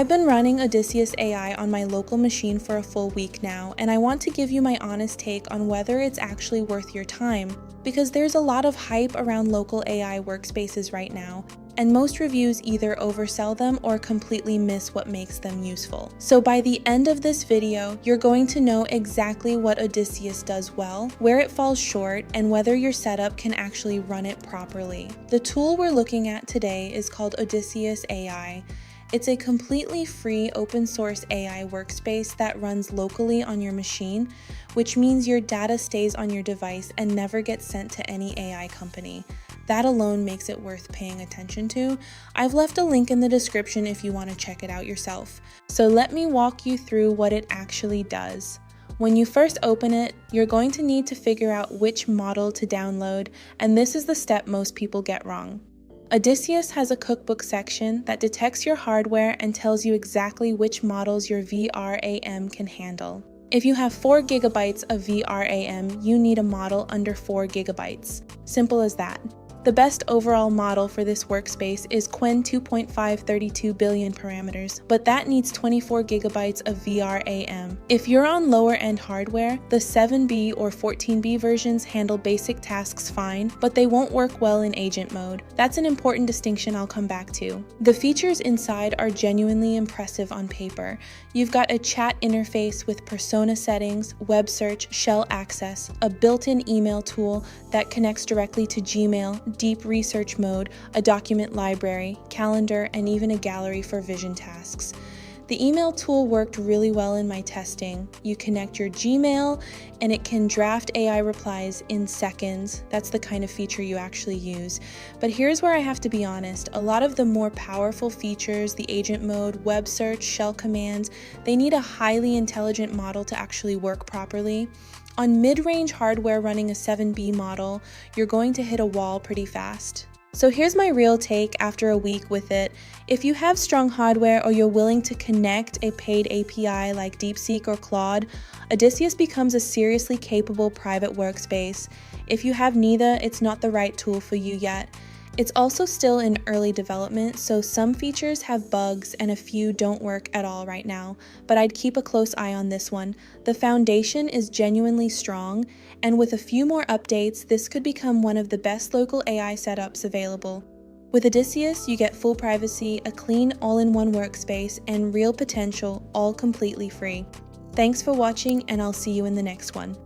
I've been running Odysseus AI on my local machine for a full week now, and I want to give you my honest take on whether it's actually worth your time, because there's a lot of hype around local AI workspaces right now, and most reviews either oversell them or completely miss what makes them useful. So by the end of this video, you're going to know exactly what Odysseus does well, where it falls short, and whether your setup can actually run it properly. The tool we're looking at today is called Odysseus AI. It's a completely free open source AI workspace that runs locally on your machine, which means your data stays on your device and never gets sent to any AI company. That alone makes it worth paying attention to. I've left a link in the description if you want to check it out yourself. So let me walk you through what it actually does. When you first open it, you're going to need to figure out which model to download, and this is the step most people get wrong. Odysseus has a cookbook section that detects your hardware and tells you exactly which models your VRAM can handle. If you have 4 GB of VRAM, you need a model under 4 GB. Simple as that. The best overall model for this workspace is Qwen 2.5 32 billion parameters, but that needs 24 GB of VRAM. If you're on lower end hardware, the 7B or 14B versions handle basic tasks fine, but they won't work well in agent mode. That's an important distinction I'll come back to. The features inside are genuinely impressive on paper. You've got a chat interface with persona settings, web search, shell access, a built-in email tool that connects directly to Gmail, deep research mode, a document library, calendar, and even a gallery for vision tasks. The email tool worked really well in my testing. You connect your Gmail and it can draft AI replies in seconds. That's the kind of feature you actually use. But here's where I have to be honest. A lot of the more powerful features, the agent mode, web search, shell commands, they need a highly intelligent model to actually work properly. On mid-range hardware running a 7B model, you're going to hit a wall pretty fast. So here's my real take after a week with it. If you have strong hardware or you're willing to connect a paid API like DeepSeek or Claude, Odysseus becomes a seriously capable private workspace. If you have neither, it's not the right tool for you yet. It's also still in early development, so some features have bugs and a few don't work at all right now, but I'd keep a close eye on this one. The foundation is genuinely strong, and with a few more updates, this could become one of the best local AI setups available. With Odysseus, you get full privacy, a clean all-in-one workspace, and real potential, all completely free. Thanks for watching, and I'll see you in the next one.